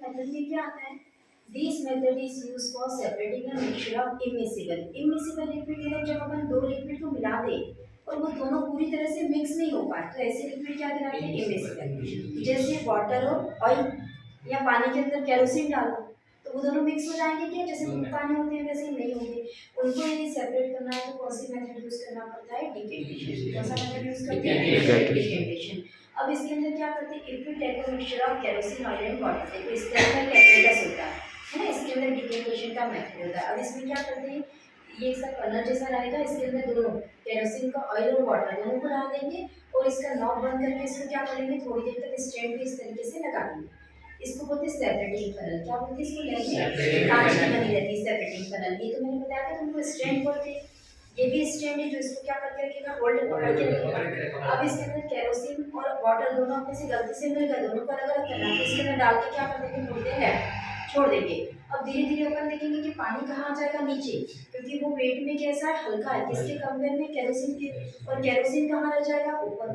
Method में क्या आता है, this method is used for separating a mixture of immiscible. Immiscible liquid मतलब जब अपन दो लिक्विड को मिला दें और वो दोनों पूरी तरह से मिक्स नहीं हो पाए तो ऐसे लिक्विड क्या कहलाते हैं, इमिसिबल। जैसे वाटर और ऑयल या पानी के अंदर केरोसिन डालो तो वो दोनों मिक्स हो जाएंगे क्या, जैसे दूध पानी होते हैं वैसे नहीं होंगे। उनको यदि सेपरेट करना है तो कौन सी मेथड यूज करना पड़ता है, डिकेंटेशन। कौन सा मेथड यूज करते हैं, डिकेंटेशन। अब इसके अंदर क्या करते हैं, if you take a mixture of kerosene oil and water, देखो इसके अंदर कैटेलिस होता है ना, इसके अंदर डिकेंटेशन का मेथड होता है। अब इसमें क्या करते हैं, ये इसका कलर जैसा रहेगा, इसके अंदर दोनों केरोसिन का ऑयल और वाटर दोनों को डाल देंगे और इसका नॉब बंद करके इसको क्या करेंगे, थोड़ी देर तक स्टैंड पे इस तरीके से लगा देंगे। इसको बोलते हैं सेपरेटिंग फनल। क्या बोलते हैं इसको, लेंगे कांच की बनी रहती है सेपरेटिंग फनल। ये तो मैंने बताया था तुमको, स्टैंड बोलते हैं। ये भी स्टैंड है जो इसको क्या करके रखेगा, होल्ड पकड़ के रखेगा। अब इसके अंदर केरोसिन और वाटर दोनों अपने से गलती से मिल गए, दोनों को अलग अलग करना है, तो इसके अंदर डाल के क्या कर देंगे, थोड़ी देर छोड़ देंगे। अब धीरे धीरे अपन देखेंगे कि पानी कहाँ आ जाएगा, नीचे, क्योंकि वो वेट में कैसा है, हल्का है, किसके कंपेयर में, केरोसिन के। और केरोसिन कहाँ रह जाएगा, ऊपर।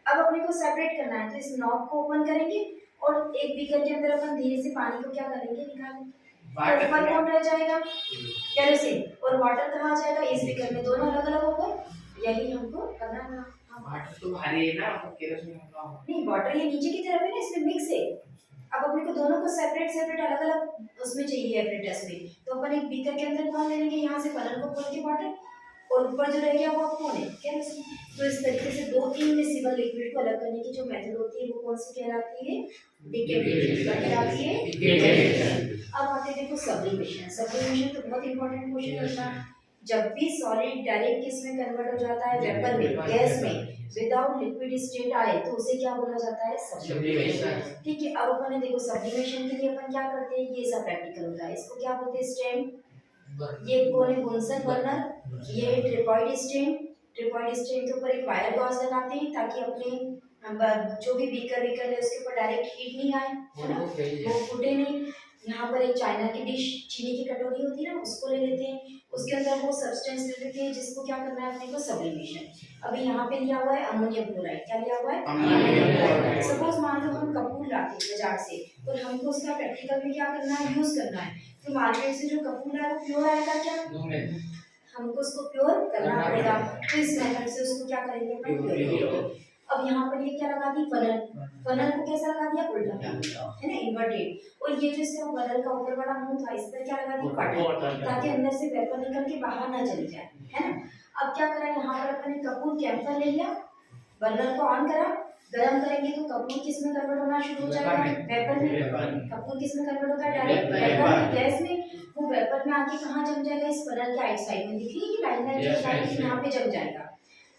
अब अपने को सेपरेट करना है तो इस नॉब को ओपन करेंगे और एक बीकर के अंदर अपन धीरे से पानी को क्या करेंगे, निकालेंगे। तो ऊपर कौन रह जाएगा, केरोसिन, और वाटर कहाँ आ जाएगा, इस बीकर में। दोनों अलग अलग हो गए, यही हमको करना है। वाटर तो भारी है ना, केरोसिन नहीं, वाटर ये नीचे की तरफ है ना, इसमें मिक्स है। अब अपने को दोनों को सेपरेट सेपरेट अलग अलग उसमें चाहिए एपरेटस में, तो अपन एक बीकर के अंदर कौन ले लेंगे, यहाँ से फनल को खोल के वाटर, और ऊपर जो रह गया वो कौन है, केरोसिन। तो इस तरीके से दो इनमिसिबल लिक्विड को अलग करने की जो मेथड होती है वो कौन सी कहलाती है, डिकेंटेशन कहलाती है। अब आते हैं देखो सब्लिमेशन। सब्लिमेशन तो बहुत इंपॉर्टेंट क्वेश्चन होता है। जब भी सॉलिड डायरेक्ट किस में कन्वर्ट हो जाता है, वेपर में, गैस में, विदाउट लिक्विड स्टेट आए तो उसे क्या बोला जाता है, सब्लिमेशन। ठीक है, अब अपन ने देखो सब्लिमेशन के लिए अपन क्या करते हैं, ये सब प्रैक्टिकल होता है। इसको क्या बोलते हैं, स्टैंड। ये कौन है, बुनसन बर्नर। ये ट्रिपॉइड स्टैंड। ट्रिपॉइड स्टैंड के ऊपर एक वायर गॉज लगाते हैं ताकि अपने जो भी बीकर है उसके ऊपर डायरेक्ट हीट नहीं आए, है ना, वो फूटे नहीं। यहाँ पर एक चाइना की डिश, चीनी की कटोरी होती है ना, उसको ले लेते हैं, उसके अंदर वो सब्सटेंस ले लेते हैं जिसको क्या करना है अपने को, सब्लिमेशन। अभी यहाँ पे लिया हुआ है अमोनियम क्लोराइड। क्या लिया हुआ है, अमोनियम क्लोराइड। सपोज मान लो हम कपूर लाते हैं बाजार से, तो हमको उसका प्रैक्टिकल में क्या करना है, यूज करना है। तो मार्केट से जो कपूर है वो प्योर आएगा क्या, हमको उसको प्योर करना पड़ेगा। तो इस मेथड से उसको क्या करेंगे, अपन प्योर। अब यहाँ पर ये क्या लगा दी, फनल। फनल को कैसा लगा दिया, उल्टा, है ना, इन्वर्टेड। और ये जो इसका फनल का ऊपर वाला मुंह था, इस पर क्या लगा दी, कॉटन, ताकि अंदर से वेपर निकल के बाहर ना चली जाए, है ना। अब क्या करा, यहाँ पर अपन ने कपूर कैंपर ले लिया, बर्नर को ऑन करा, गरम करेंगे तो कपूर किस में कन्वर्ट होना शुरू हो जाएगा, वेपर में। कपूर किस में कन्वर्ट होता है, डायरेक्ट वेपर में, गैस में। वो वेपर में आके कहाँ जम जाएगा, इस फनल के आइट साइड में, दिख रही है लाइन लाइन जो जाएगी, यहाँ पे जम जाएगा।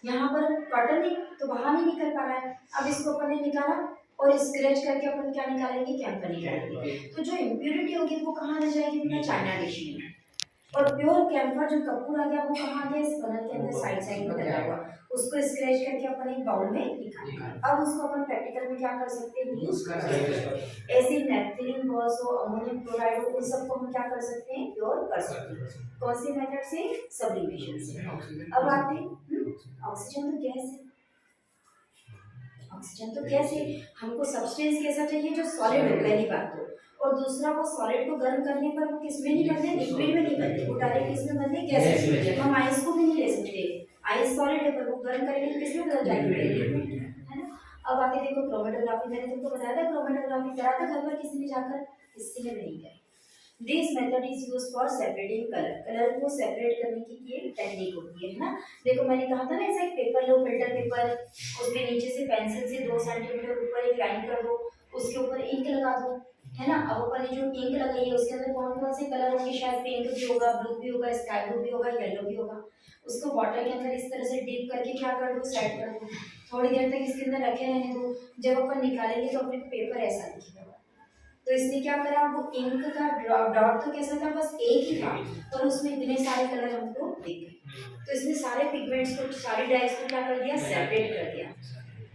यहाँ पर कॉटन है तो बाहर नहीं निकल पा रहा है। अब इसको अपन ने निकाला और स्क्रैच करके अपन क्या निकालेंगे, कैंपर निकालेंगे। तो जो इम्प्योरिटी होगी वो कहाँ रह जाएगी, बेटा, चाइना डिश में। और प्योर कैंपर जो कपूर आ गया वो कहाँ आ गया, इस फनल के अंदर साइड साइड में लगा हुआ, उसको स्क्रैच करके अपन एक बाउल में निकालेंगे। अब उसको अपन प्रैक्टिकल में क्या कर सकते हैं, यूज कर सकते हैं। ऐसे नेफ्थलीन गॉस हो, अमोनियम क्लोराइड हो, उन सबको हम क्या कर सकते हैं, प्योर कर सकते हैं। कौन सी मेथड से, सब्लिमेशन से। अब आते हैं, ऑक्सीजन तो गैस है, ऑक्सीजन तो गैस है, हमको सब्सटेंस कैसा चाहिए, जो सॉलिड हो, पहली बात तो। और दूसरा, वो सॉलिड को गर्म करने पर वो किस में नहीं बनते, लिक्विड में नहीं बनते, वो डायरेक्ट किसमें बनते, गैस में। हम आइस को भी नहीं ले सकते, आइस सॉलिड है पर वो गर्म करेंगे तो किसमें बदल जाएगी, लिक्विड, है ना। अब आगे देखो क्रोमेटोग्राफी, मैंने तुमको बताया था क्रोमेटोग्राफी करा था घर पर किसी ने जाकर, किसी ने नहीं करी। This method is use for separating colour. Colour को सेपरेट करने की ये टेक्निक होती है ना। देखो मैंने कहा था ना, ऐसा एक पेपर लो, फिल्टर पेपर, उसके नीचे से पेंसिल से 2 सेंटीमीटर ऊपर एक लाइन कर दो, उसके ऊपर इंक लगा दो, है ना। अब अपन ने जो इंक लगाई है उसके अंदर कौन कौन से कलर होंगे, शायद पिंक भी होगा, ब्लू भी होगा, स्काई ब्लू भी होगा, येलो भी होगा। उसको वाटर के अंदर इस तरह से डिप करके क्या कर दो, सेट कर दो, थोड़ी देर तक इसके अंदर रखे रहने दो। जब अपन निकालेंगे तो अपने पेपर ऐसा दिखेगा। तो इसने क्या करा, वो इंक का डॉट तो कैसा था, बस एक ही था, पर उसमें इतने सारे कलर हमको दिख गए। तो इसने सारे पिगमेंट्स को, सारे डाइस को क्या कर दिया, सेपरेट कर दिया।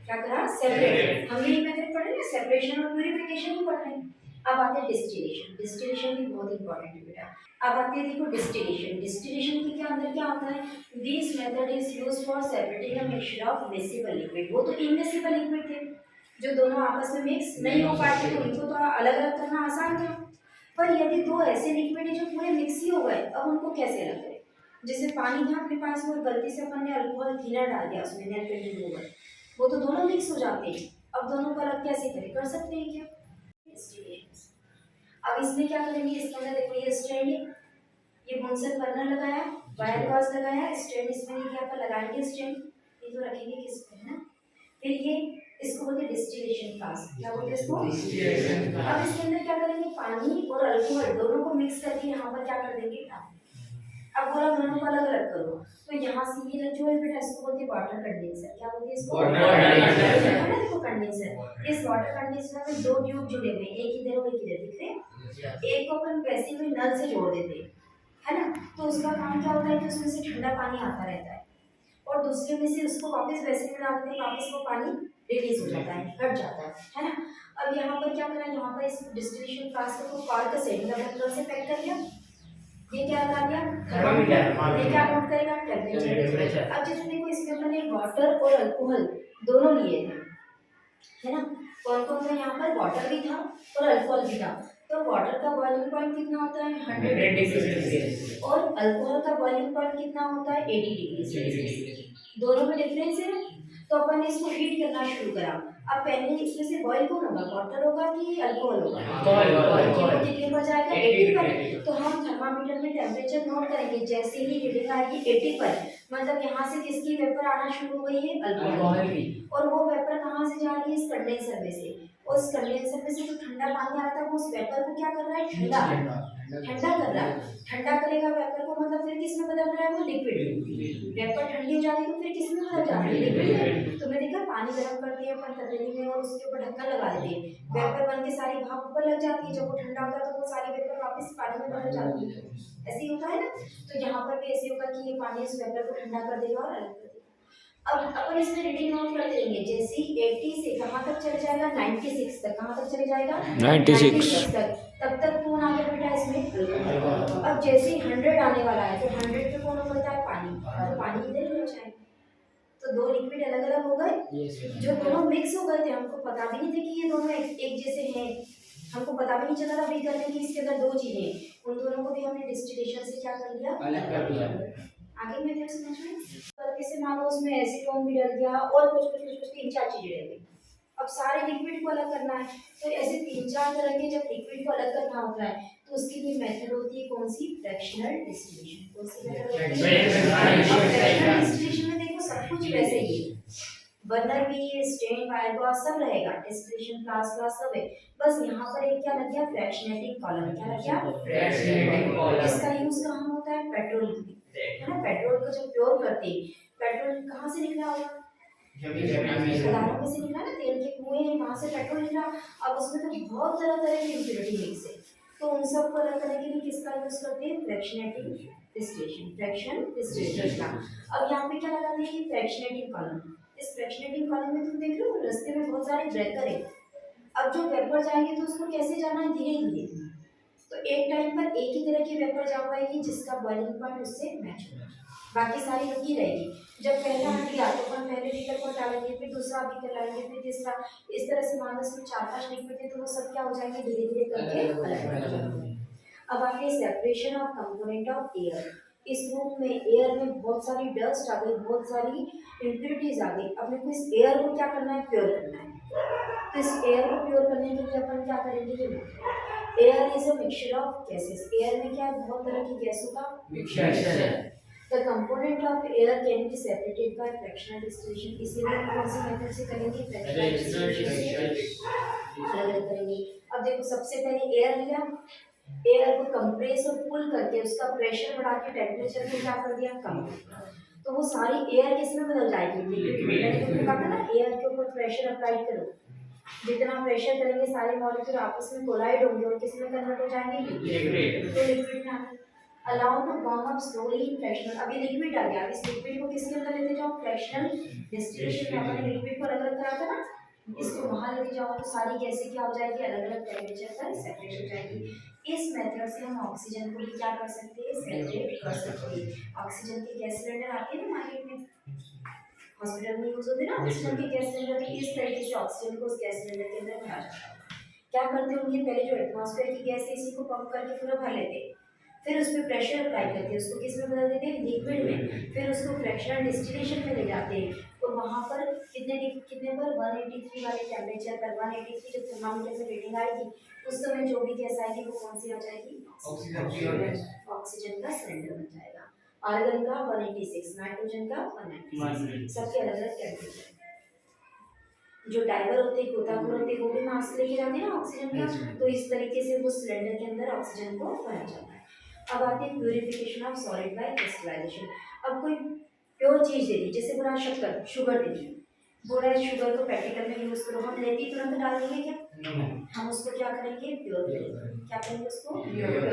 क्या करा, सेपरेट। हमने ये मेथड पढ़े ना, सेपरेशन और प्यूरिफिकेशन ही पढ़े। अब आते हैं डिस्टिलेशन। डिस्टिलेशन भी बहुत इंपॉर्टेंट है बेटा। अब आते हैं देखो डिस्टिलेशन। डिस्टिलेशन के अंदर क्या होता है, this method is used for separating a mixture of miscible liquid. वो तो इमिसिबल लिक्विड थे, जो दोनों आपस में मिक्स नहीं हो पाते तो उनको तो अलग अलग करना आसान था। पर यदि दो ऐसे लिक्विड है जो पूरे मिक्स ही हो गए, अब उनको कैसे अलग करें? जैसे पानी था अपने पास में और गलती से अपन ने अल्कोहल थिनर डाल दिया उसमें, नेल पेंट रिमूवर, वो तो दोनों मिक्स हो जाते हैं। अब दोनों को अलग कैसे करें? कर सकते हैं क्या? अब इसमें क्या करेंगे, इसके अंदर देखो ये स्ट्रैंड है, ये मुंसन बर्नर लगाया, वायर गॉज लगाया, स्ट्रैंड इसमें देखिए आप लगाएंगे स्ट्रैंड, ये तो रखेंगे किस पे, है ना। फिर ये इसको बोलते हैं डिस्टिलेशन फ्लास्क, क्या बोलते हैं इसको? Distillation flask. अब इसके अंदर क्या करेंगे, पानी और अल्कोहल दोनों को मिक्स करके यहाँ पर क्या कर देंगे, डाल। अब बोला दोनों को अलग अलग करो, तो यहाँ से ये जो है बेटा इसको बोलते हैं वाटर कंडेंसर, क्या बोलते हैं इसको? देखो कंडेंसर, इस वाटर कंडेंसर में दो ट्यूब जुड़े हुए हैं, एक इधर और एक इधर, दिख रहे हैं? एक को अपन वैसे में नल से जोड़ देते हैं, है ना, तो उसका काम क्या होता है कि उसमें से ठंडा पानी आता रहता है, और दूसरे में से उसको वापस वैसे में डालते हैं, वापस वो पानी रिलीज हो जाता है, हट जाता है ना। अब यहाँ पर क्या करा, यहाँ पर इस डिस्टिलेशन फ्लास्क को कॉर्क से मतलब से पैक कर लिया, ये क्या लगा दिया, थर्मामीटर, ये क्या नोट करेगा, टेम्परेचर। अब जैसे देखो इसमें अपने वाटर और अल्कोहल दोनों लिए थे, है ना, कौन कौन था यहाँ पर, वाटर भी था और अल्कोहल भी था, तो वाटर का बॉइलिंग पॉइंट कितना होता है 100 डिग्री सेल्सियस और अल्कोहल का बॉइलिंग पॉइंट कितना होता है 80 डिग्री सेल्सियस, दोनों में डिफरेंस है। तो अपन ने इसको हीट करना शुरू करा। अब पहले इसमें से बॉइल कौन होगा, वाटर होगा कि अल्कोहल होगा, अल्कोहल कितने पर जाएगा 80 पर, तो हम थर्मामीटर में टेम्परेचर नोट करेंगे, जैसे ही रीडिंग आएगी 80 पर, मतलब यहाँ से किसकी वेपर आना शुरू हो गई है, अल्कोहल की, और वो वेपर कहाँ से जा रही है, इस कंडेंसर में से, और इस कंडेंसर में से जो ठंडा पानी आ रहा था वो उस वेपर को क्या कर रहा है, ठंडा कर रहा है, ठंडा करेगा वेपर को, मतलब फिर किस में बदल रहा है, वो लिक्विड, वेपर ठंडी हो जाती है तो फिर किस में बदल जाती है, लिक्विड। तो मैंने देखा पानी गर्म करते हैं अपन तपेली में और उसके ऊपर ढक्कन लगा देते हैं, वेपर बन के सारी भाप ऊपर लग जाती है, जब वो ठंडा होता है तो वो सारी वेपर वापस पानी में बदल जाती है, ऐसे ही होता है ना। तो यहाँ पर भी ऐसे होगा कि ये पानी इस वेपर को ठंडा कर देगा और अलग कर देगा। अब अपन इसमें रीडिंग नोट करते रहेंगे, जैसे 80 से कहाँ तक चले जाएगा, 96 तक, कहाँ तक चले जाएगा 96 तक, तब तक कौन आ गया बेटा इसमें, अब जैसे ही 100 आने वाला है तो 100 पे कौन उबलता है, पानी, तो पानी इधर ही हो जाएगा, तो दो लिक्विड अलग अलग हो गए, जो दोनों मिक्स हो गए थे, हमको पता भी नहीं था कि ये दोनों एक जैसे हैं, हमको पता भी नहीं चला था अभी करने की इसके अंदर दो चीजें, उन दोनों को भी हमने डिस्टिलेशन से क्या कर दिया, अलग कर दिया। आगे मेथड समझ में, गलती से मान लो उसमें एसीटोन भी डल गया और कुछ तीन चार चीजें रह गई, अब सारे लिक्विड को अलग करना है, तो ऐसे तीन चार तरह के जब लिक्विड को अलग करना होता है तो उसकी भी मेथड होती है कौन सी, फ्रैक्शनल डिस्टिलेशन, कौन सी मेथड होती है, फ्रैक्शनल डिस्टिलेशन में देखो सब कुछ वैसे ही है, बर्नर भी है, स्ट्रेन, वायर गॉज सब रहेगा, डिस्टिलेशन फ्लास्क सब है, बस यहाँ पर एक क्या लग गया, फ्रैक्शनेटिंग कॉलम, क्या लग गया, फ्रैक्शनेटिंग कॉलम। इसका यूज कहाँ होता है, पेट्रोल में, है ना, पेट्रोल को जब प्योर करते हैं, पेट्रोल कहाँ से निकला होगा, खदानों में से निकला ना, तेल के कुएं हैं वहां से पेट्रोल निकला, अब उसमें तो बहुत तरह तरह की इम्प्योरिटी मिक्स है, तो उन सबको अलग करने के लिए किसका यूज करते हैं, फ्रैक्शनेटिंग डिस्टिलेशन, फ्रैक्शन डिस्टिलेशन का। अब यहाँ पे क्या लगाते हैं, फ्रैक्शनेटिंग कॉलम, इस फ्रैक्शनेटिंग कॉलम में तुम देख रहे हो रास्ते में बहुत सारे ब्रेकर है, अब जो वेपर जाएंगे तो उसको कैसे जाना है, धीरे धीरे, तो एक टाइम पर एक ही तरह की वेपर जा पाएगी जिसका बॉइलिंग पॉइंट उससे मैच होगा, बाकी सारी रुकी रहेगी। जब पहला हट गया तो अपन पहले बीकर को डालेंगे, फिर दूसरा बीकर लाएंगे, फिर तीसरा, इस तरह से मानस में 4-5 लिक्विड थे तो वो सब क्या हो जाएंगे, धीरे धीरे करके अलग हो जाएंगे। अब आगे separation of component of air, इस रूप में एयर में बहुत सारी डस्ट आ गई, बहुत सारी इम्प्योरिटीज आ गई, अपने को इस एयर को क्या करना है, प्योर करना है, तो इस एयर को प्योर करने के लिए अपन क्या करेंगे, air is a mixture of gases, air में क्या है, बहुत तरह की गैसों का मिक्सचर है। The component of air can be separated by fractional distillation, इसीलिए हम कौन सी मेथड से करेंगे, फ्रैक्शनल डिस्टिलेशन से अलग करेंगे। अब देखो सबसे पहले एयर लिया, एयर को कंप्रेस और पुल करके उसका प्रेशर बढ़ा के टेम्परेचर को क्या कर दिया, कम, तो वो सारी एयर किसमें बदल जाएगी, लिक्विड। मैंने तुमको कहा था ना एयर के ऊपर प्रेशर अप्लाई करो, जितना प्रेशर करेंगे सारे मॉलिक्यूल आपस में कोलाइड होंगे और किस में कन्वर्ट हो जाएंगे, लिक्विड, तो लिक्विड में आगे allow to warm up slowly in fractional, अभी लिक्विड आ गया, इस लिक्विड को किसके अंदर लेते जाओ, फ्रैक्शनल डिस्टिलेशन में अपने लिक्विड को अलग अलग करा था ना, इसको वहां लेके जाओ तो सारी गैसें क्या हो जाएगी, अलग अलग टेम्परेचर पर सेपरेट हो जाएगी। इस मेथड से हम ऑक्सीजन को भी क्या कर सकते हैं, सेपरेट कर सकते हैं। ऑक्सीजन के गैस सिलेंडर आते हैं ना मार्केट में, हॉस्पिटल में यूज होते हैं ना ऑक्सीजन के गैस सिलेंडर, तो इस तरीके से ऑक्सीजन को उस गैस सिलेंडर के अंदर भरा जाता है। क्या करते होंगे, पहले जो एटमॉस्फेयर की गैस है इसी को पंप करके पूरा भर लेते हैं, फिर उस पर प्रेशर अप्लाई करते हैं, उसको किस में बदल देते हैं, लिक्विड में, फिर उसको फ्रैक्शनल डिस्टिलेशन में ले जाते हैं और वहाँ पर कितने पर 183 वाले टेम्परेचर पर 183 जब थर्मामीटर से रीडिंग आएगी उस समय जो भी गैस आएगी वो कौन सी आ जाएगी, ऑक्सीजन का सिलेंडर बन जाएगा। आर्गन का 186, नाइट्रोजन का 196, सबके अलग अलग टेम्परेचर। जो डाइवर होते हैं, गोताखोर होते हैं, वो भी मास्क लेके जाते हैं ना ऑक्सीजन का, तो इस तरीके से वो सिलेंडर के अंदर ऑक्सीजन को भरा जाता है। अब आते हैं purification of solid by crystallization. अब कोई प्योर चीज दे दी, जैसे बोला शक्कर, शुगर दे दी, बोला शुगर को प्रैक्टिकल में यूज करो, हम लेते ही तुरंत डाल देंगे क्या, हम उसको क्या करेंगे, प्योर करेंगे। क्या करेंगे उसको, प्योर।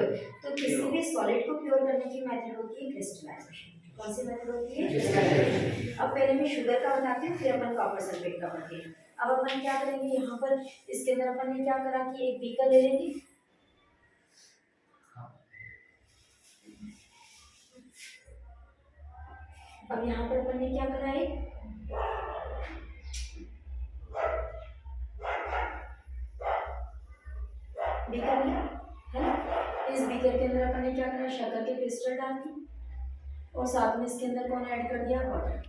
तो किसी भी सॉलिड को प्योर करने की मेथड होती है क्रिस्टलाइजेशन। कौन सी मेथड होती है, क्रिस्टलाइजेशन। अब पहले मैं शुगर का बताती हूँ, फिर अपन कॉपर सल्फेट का पढ़ते हैं। अब अपन क्या करेंगे, यहाँ पर इसके अंदर अपन ने क्या करा कि एक बीकर ले लेंगे, अब यहाँ पर अपन ने क्या करा है, बीकर लिया है ना, इस बीकर के अंदर अपन ने क्या करा, शक्कर के क्रिस्टल डाल दी और साथ में इसके अंदर कौन ऐड कर दिया, वाटर,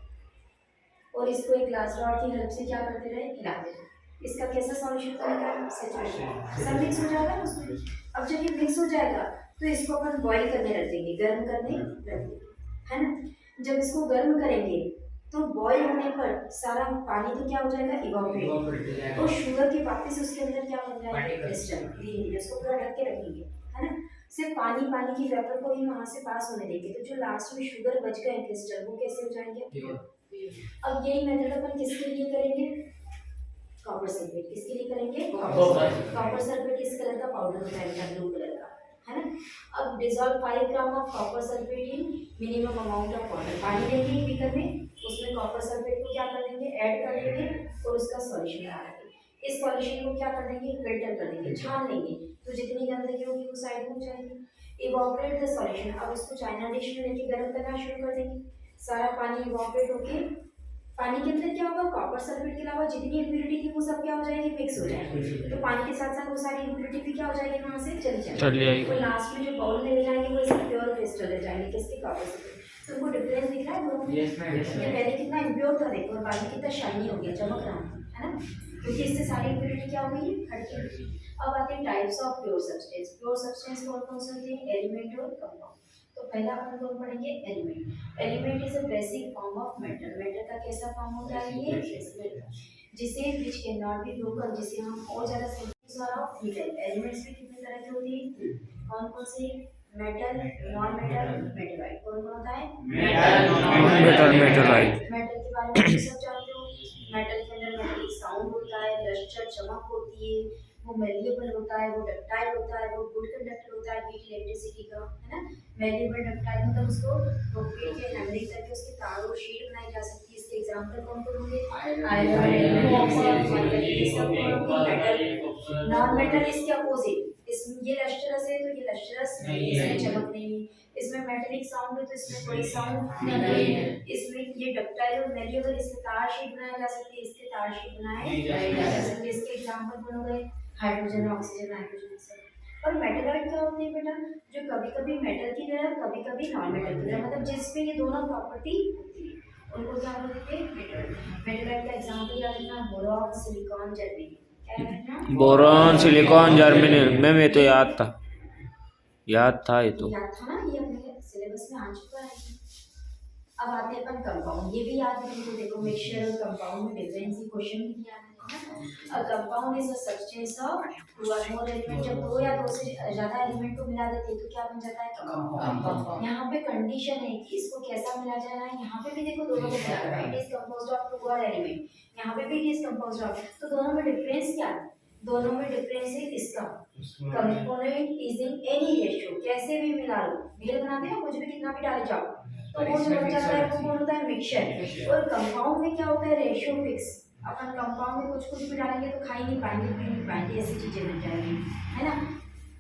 और इसको एक ग्लास रॉड की हेल्प से क्या करते रहे, हिलाते रहे। इसका कैसा सॉल्यूशन बनेगा, सैचुरेशन, सब मिक्स हो जाएगा ना उसमें। अब जब ये मिक्स हो जाएगा तो इसको अपन बॉईल करने रख देंगे, गर्म करने रख देंगे, है ना। जब इसको गर्म करेंगे तो बॉईल होने पर सारा पानी तो क्या हो जाएगा, इवोपरेट, और शुगर के वापस उसके अंदर क्या बन जाएगा, क्रिस्टल, धीरे धीरे उसको पूरा ढक के रखेंगे, है ना। सिर्फ पानी की वेपर को ही वहां से पास होने देंगे, तो जो लास्ट में शुगर बच गए क्रिस्टल वो कैसे हो जाएंगे। अब यही मेथड अपन किसके लिए करेंगे, कॉपर सल्फेट, किसके लिए करेंगे, कॉपर सल्फेट किस कलर का पाउडर बनाएगा, ब्लू कलर का, है ना। अब dissolve 5 gram of copper sulphate in minimum amount of water, पानी लेंगे बीकर में, उसमें कॉपर सल्फेट को क्या कर देंगे, ऐड कर देंगे और उसका सॉल्यूशन बना देंगे। इस सॉल्यूशन को क्या कर देंगे, फिल्टर कर देंगे, छान लेंगे, तो जितनी गंदगी होगी वो साइड में हो जाएगी। इवोपरेट द सॉल्यूशन, अब उसको चाइना डिश में लेके गर्म करना शुरू कर देंगे, सारा पानी इवोपरेट होके पानी के अंदर क्या होगा, कॉपर सल्फेट के अलावा जितनी इम्प्योरिटी थी वो सब क्या हो जाएगी, मिक्स हो जाएगी, तो पानी के साथ साथ वो सारी इम्प्योरिटी भी क्या हो जाएगी, वहां से चली जाएगी, तो लास्ट में जो बाउल में ले जाएंगे वो इसके प्योर क्रिस्टल ले जाएंगे, किसके, कॉपर सल्फेट। तो उनको डिफरेंस दिख रहा है दोनों में, ये पहले कितना इम्प्योर था देखो, और बाकी कितना शाइनी हो गया, चमक रहा है ना, क्योंकि इससे सारी इम्प्योरिटी क्या हो गई, हट गई। अब आते हैं types of pure substance. Pure substance कौन कौन से होते हैं, एलिमेंट और कंपाउंड। तो पहला अपन कौन पढ़ेंगे, element. Element is a basic form of metal, metal का कैसा फॉर्म होता है, ये जिसे which can not be broken, जिसे हम और ज्यादा simple of three type. Elements भी कितने तरह के होते हैं, कौन कौन से, मेटल, नॉन मेटल, मेटेराइट। कौन कौन होता है, मेटल, मेटेराइट। मेटल के बारे में सब जानते हो, मेटल के अंदर मेटेलिक साउंड होता है, लस्टर, चमक होती है, वो मेलिएबल होता है, वो डक्टाइल होता है, वो गुड कंडक्टर होता है हीट इलेक्ट्रिसिटी का, है ना। मेलिएबल डक्टाइल मतलब उसको रोकेट के हैमरिंग करके उसके तार और शीट बनाई जा सकती है। इसके एग्जांपल कौन कौन होंगे, आयरन, नॉन मेटल इसके अपोजिट, इसमें ये लस्टरस है तो ये लस्टरस नहीं, इसमें चमक नहीं है, इसमें मेटेलिक साउंड है तो इसमें कोई साउंड नहीं है, इसमें ये डक्टाइल और मेलिएबल, इसमें तार शीट बनाया जा सकती है, इसके तार शीट बनाए जा सकते हैं। इसके एग्जांपल कौन हो गए, हाइड्रोजन, ऑक्सीजन, नाइट्रोजन सब। और मेटेराइट क्या होते हैं बेटा, जो कभी कभी मेटल की तरह कभी कभी नॉन मेटल की तरह, मतलब जिसमें ये दोनों प्रॉपर्टी होती है उनको क्या बोलते हैं, मेटेराइट। मेटेराइट का एग्जांपल याद रखना, बोरॉन, सिलिकॉन, जर्मेनियम। क्या याद रखना, बोरॉन, सिलिकॉन, जर्मेनियम। मैं तो याद था ये तो याद था ना, ये अपने सिलेबस में आ चुका है। अब आते हैं अपन कंपाउंड, ये भी याद है तुमको, देखो मिक्सचर और कंपाउंड में डिफरेंस, ही क्वेश्चन भी दिया है। A compound is a substance of two or more element, जब दो या दो से ज्यादा एलिमेंट को मिला देते हैं तो क्या बन जाता है, कंपाउंड। यहाँ पे कंडीशन है कि इसको कैसा मिला जाना है, यहाँ पे भी देखो दोनों को मिला रहा है, it is composed of two or element, यहाँ पे भी इट इज कंपोज्ड ऑफ, तो दोनों में डिफरेंस क्या है, दोनों में डिफरेंस है इसका, component is in any ratio, कैसे भी मिला लो, भेल बनाते हैं कुछ भी कितना भी डाले जाओ तो वो जो बन जाता है वो कौन होता है, मिक्सचर। और कंपाउंड में क्या होता है, रेशियो फिक्स, अपन कंपाउंड में कुछ भी डालेंगे तो खा ही नहीं पाएंगे, पी नहीं पाएंगे, ऐसी चीजें बन जाएंगी, है ना।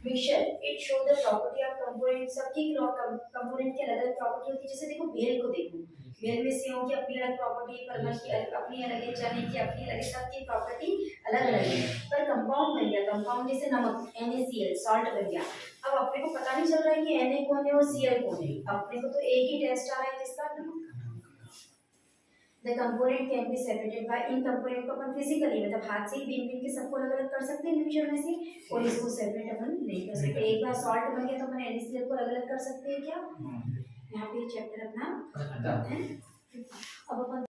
Mixture it show the property of component, सबकी कंपोनेंट की अलग अलग प्रॉपर्टी होती है। जैसे देखो बेल को देखो, बेल में सेव की अपनी अलग प्रॉपर्टी है, परमल की अपनी अलग है, चने की अपनी अलग है, सबकी प्रॉपर्टी अलग अलग है। पर कंपाउंड बन गया, कंपाउंड जैसे नमक NaCl सॉल्ट बन गया। अब अपने को पता नहीं चल रहा है कि Na कौन है और Cl कौन है, अपने को तो एक ही टेस्ट आ रहा है किसका, नमक का। The component can be separated by, in component को अपन फिजिकली मतलब हाथ से ही बीन बीन के सबको अलग अलग कर सकते हैं इंडिविजुअल में से, और इसको सेपरेट अपन नहीं कर सकते। एक बार सॉल्ट बन गया तो अपन NaCl को अलग अलग कर सकते हैं क्या? यहाँ पे चैप्टर अपना खत्म है। अब अपन